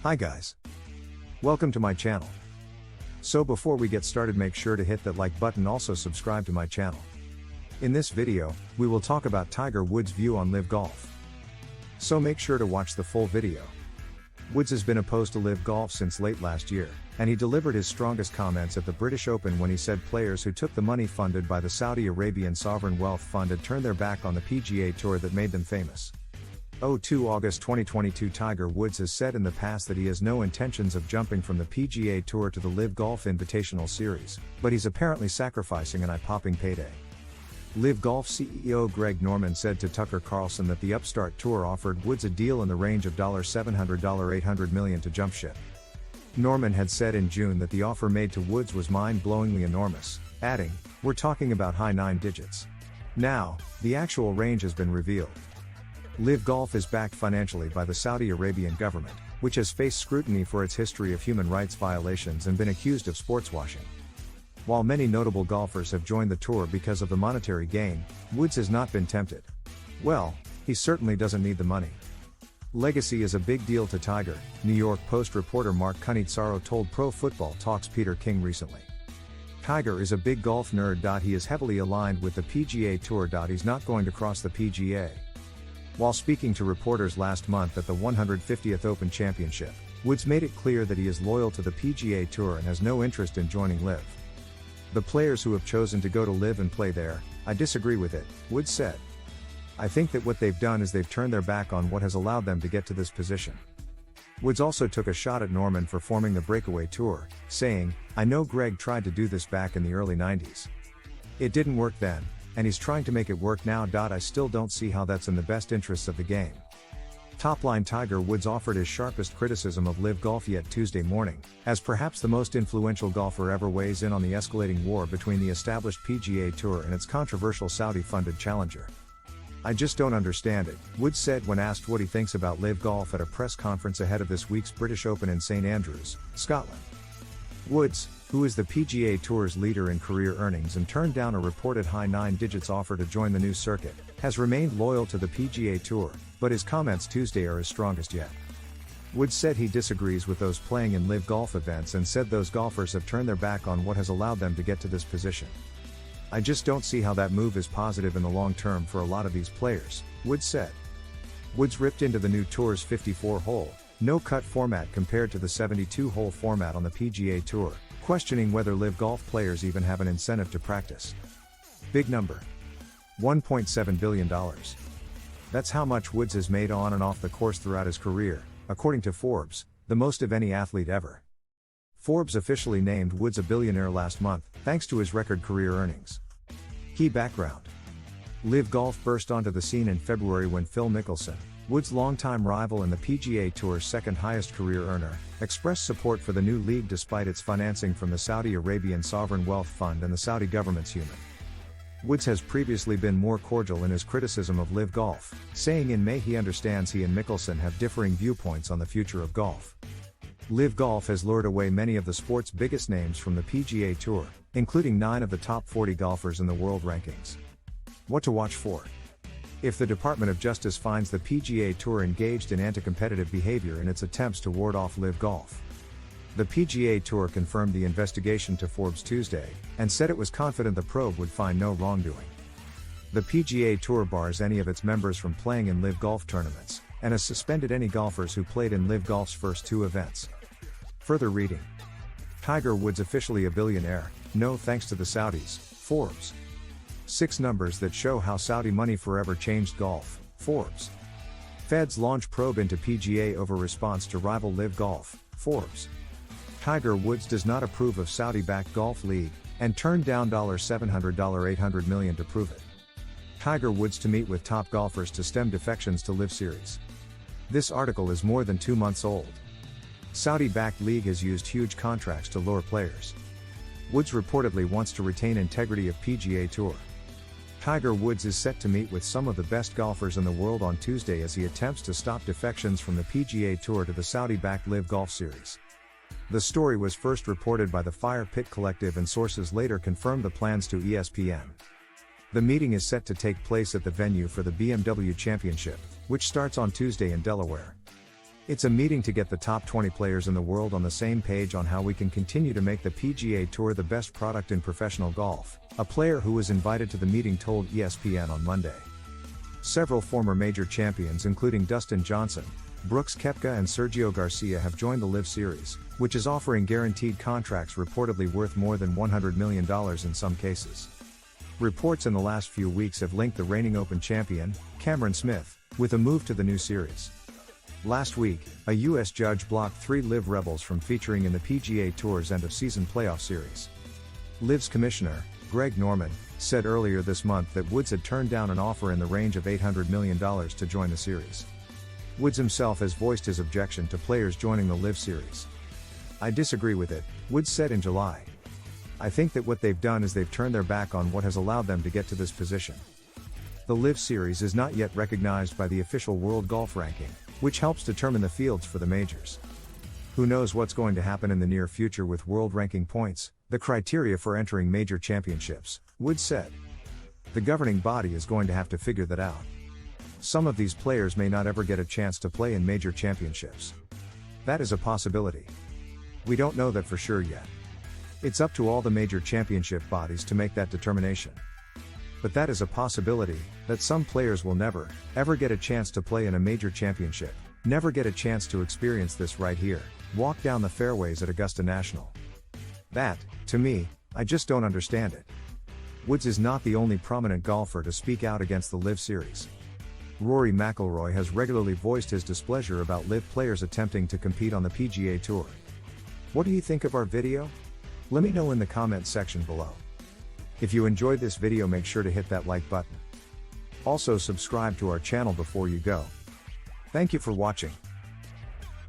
Hi guys. Welcome to my channel. So before we get started, make sure to hit that like button, also subscribe to my channel. In this video, we will talk about Tiger Woods' view on LIV Golf. So make sure to watch the full video. Woods has been opposed to LIV Golf since late last year, and he delivered his strongest comments at the British Open when he said players who took the money funded by the Saudi Arabian Sovereign Wealth Fund had turned their back on the PGA Tour that made them famous. 2 August 2022 Tiger Woods has said in the past that he has no intentions of jumping from the PGA Tour to the LIV Golf Invitational Series, but he's apparently sacrificing an eye-popping payday. LIV Golf CEO Greg Norman said to Tucker Carlson that the upstart tour offered Woods a deal in the range of $700 to $800 million to jump ship. Norman had said in June that the offer made to Woods was mind-blowingly enormous, adding, "We're talking about high 9 digits. Now, the actual range has been revealed." LIV Golf is backed financially by the Saudi Arabian government, which has faced scrutiny for its history of human rights violations and been accused of sports washing. While many notable golfers have joined the tour because of the monetary gain, Woods has not been tempted. Well, he certainly doesn't need the money. Legacy is a big deal to Tiger, New York Post reporter Mark Cunizzaro told Pro Football Talk's Peter King recently. Tiger is a big golf nerd. He is heavily aligned with the PGA Tour. He's not going to cross the PGA. While speaking to reporters last month at the 150th Open Championship, Woods made it clear that he is loyal to the PGA Tour and has no interest in joining LIV. "The players who have chosen to go to LIV and play there, I disagree with it," Woods said. "I think that what they've done is they've turned their back on what has allowed them to get to this position." Woods also took a shot at Norman for forming the Breakaway Tour, saying, "I know Greg tried to do this back in the early 90s. It didn't work then, and he's trying to make it work now. I still don't see how that's in the best interests of the game." Top-line Tiger Woods offered his sharpest criticism of LIV Golf yet Tuesday morning, as perhaps the most influential golfer ever weighs in on the escalating war between the established PGA Tour and its controversial Saudi-funded challenger. "I just don't understand it," Woods said when asked what he thinks about LIV Golf at a press conference ahead of this week's British Open in St Andrews, Scotland. Woods, who is the PGA Tour's leader in career earnings and turned down a reported high 9 digits offer to join the new circuit, has remained loyal to the PGA Tour, but his comments Tuesday are his strongest yet. Woods said he disagrees with those playing in LIV Golf events and said those golfers have turned their back on what has allowed them to get to this position. "I just don't see how that move is positive in the long term for a lot of these players," Woods said. Woods ripped into the new tour's 54-hole, no-cut format compared to the 72-hole format on the PGA Tour, questioning whether LIV Golf players even have an incentive to practice. "Big number. $1.7 billion. That's how much Woods has made on and off the course throughout his career, according to Forbes, the most of any athlete ever." Forbes officially named Woods a billionaire last month, thanks to his record career earnings. Key background. LIV Golf burst onto the scene in February when Phil Mickelson, Woods' longtime rival and the PGA Tour's second-highest career earner, expressed support for the new league despite its financing from the Saudi Arabian Sovereign Wealth Fund and the Saudi government's human. Woods has previously been more cordial in his criticism of LIV Golf, saying in May he understands he and Mickelson have differing viewpoints on the future of golf. LIV Golf has lured away many of the sport's biggest names from the PGA Tour, including 9 of the top 40 golfers in the world rankings. What to watch for? If the Department of Justice finds the PGA Tour engaged in anti-competitive behavior in its attempts to ward off LIV Golf. The PGA Tour confirmed the investigation to Forbes Tuesday, and said it was confident the probe would find no wrongdoing. The PGA Tour bars any of its members from playing in LIV Golf tournaments, and has suspended any golfers who played in LIV Golf's first 2 events. Further reading. Tiger Woods officially a billionaire, no thanks to the Saudis, Forbes. 6 numbers that show how Saudi money forever changed golf, Forbes. Feds launch probe into PGA over response to rival LIV Golf, Forbes. Tiger Woods does not approve of Saudi-backed golf league, and turned down $700 to $800 million to prove it. Tiger Woods to meet with top golfers to stem defections to LIV Series. This article is more than 2 months old. Saudi-backed league has used huge contracts to lure players. Woods reportedly wants to retain integrity of PGA Tour. Tiger Woods is set to meet with some of the best golfers in the world on Tuesday as he attempts to stop defections from the PGA Tour to the Saudi-backed LIV Golf Series. The story was first reported by the Fire Pit Collective and sources later confirmed the plans to ESPN. The meeting is set to take place at the venue for the BMW Championship, which starts on Tuesday in Delaware. It's a meeting to get the top 20 players in the world on the same page on how we can continue to make the PGA Tour the best product in professional golf, a player who was invited to the meeting told ESPN on Monday. Several former major champions including Dustin Johnson, Brooks Koepka and Sergio Garcia have joined the LIV Series, which is offering guaranteed contracts reportedly worth more than $100 million in some cases. Reports in the last few weeks have linked the reigning Open champion, Cameron Smith, with a move to the new series. Last week, a U.S. judge blocked 3 LIV rebels from featuring in the PGA Tour's end-of-season playoff series. LIV's commissioner, Greg Norman, said earlier this month that Woods had turned down an offer in the range of $800 million to join the series. Woods himself has voiced his objection to players joining the LIV Series. "I disagree with it," Woods said in July. "I think that what they've done is they've turned their back on what has allowed them to get to this position." The LIV Series is not yet recognized by the official World Golf Ranking, which helps determine the fields for the majors. Who knows what's going to happen in the near future with world ranking points, the criteria for entering major championships, Woods said. The governing body is going to have to figure that out. Some of these players may not ever get a chance to play in major championships. That is a possibility. We don't know that for sure yet. It's up to all the major championship bodies to make that determination. But that is a possibility, that some players will never, ever get a chance to play in a major championship, never get a chance to experience this right here, walk down the fairways at Augusta National. That, to me, I just don't understand it. Woods is not the only prominent golfer to speak out against the LIV Series. Rory McIlroy has regularly voiced his displeasure about LIV players attempting to compete on the PGA Tour. What do you think of our video? Let me know in the comments section below. If you enjoyed this video, make sure to hit that like button. Also subscribe to our channel before you go. Thank you for watching.